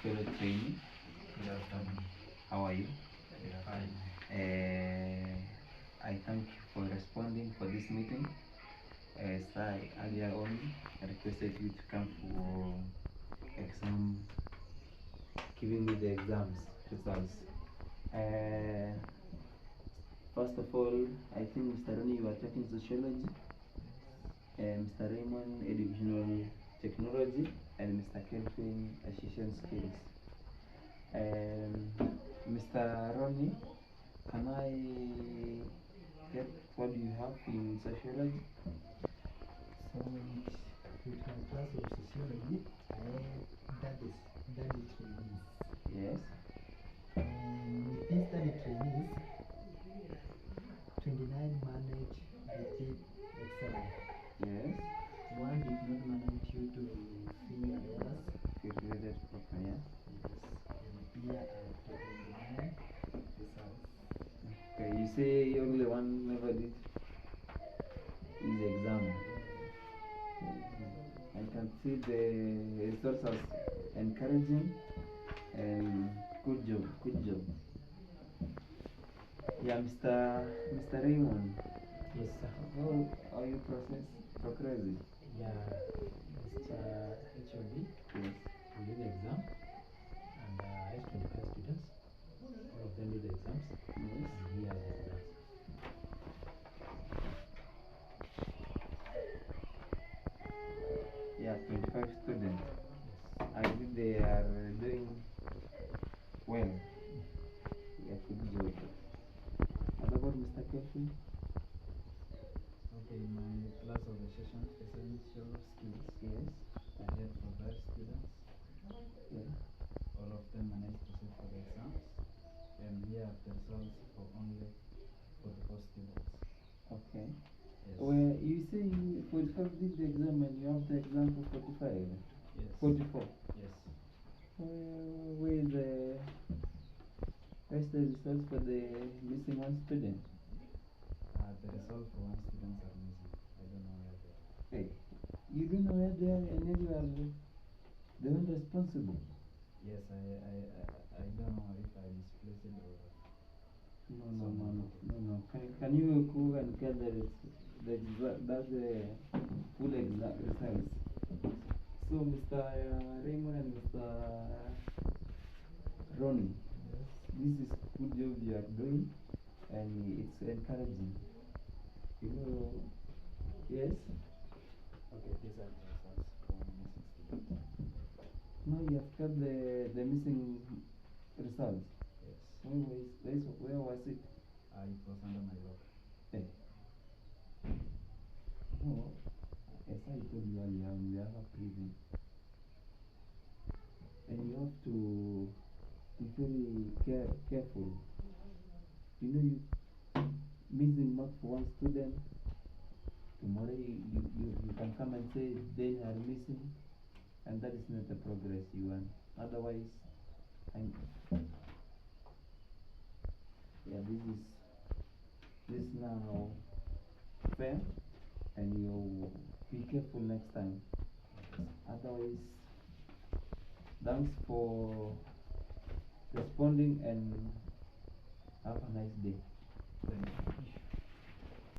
fellow trainee. Good afternoon. How are you? We are fine. I thank you for responding for this meeting. As I earlier on requested you to come for exam, giving me the exams results. First of all, I think Mr. Roni, you are taking sociology, Mr. Raymond, educational technology, and Mr. Kelvin, association skills. Mr. Roni, can I get what you have in sociology? So with my class of sociology, I had study trainees. Yes. And with these study trainees, 29 managed repeat exam. Yes. One did not manage due to failure errors. Calculated proper, yeah. And here are 29 results. Okay, you say only one never did his exam. I can see the results as encouraging and good job. Yeah, Mr. Raymond. Yes, sir. How are you progressing? Yeah, Mr. HOD, Yes. we did the exam, and I had 25 students. All of them did the exams, Yes. and here are the results. Yeah, 25 students. Yes. I think they are doing well. Yeah, good job. What about Mr. Kelvin? Okay, in my class of essential skills, Yes. I had 5 students. Yeah. All of them managed to sit for the exams. And here are the results for only 44 students. Okay. Yes. Well, you say you 45 did the exam and you have the exam for 45? Yes. 44? Yes. Where's the results for the missing one student? The result for one student are missing. I don't know where they are. Hey, you don't know where they are and then you are the one responsible. Yes, I don't know if I misplaced it or No. Can you go and get that's the full exam results? So, Mr. Raymond and Mr. Ronnie, this is good job you are doing, and it's encouraging. You know, yes. Okay, these are the results for missing students. Now you have got the missing results. Yes. Where was it? It was under my lock. Hey. No, as I told you earlier, we have a prison. And you have to be very careful. You know, you missing mark for one student, tomorrow you can come and say they are missing, and that is not the progress you want. Otherwise, yeah, this is now fair, and you be careful next time. Otherwise, thanks for responding and have a nice day. Thank you.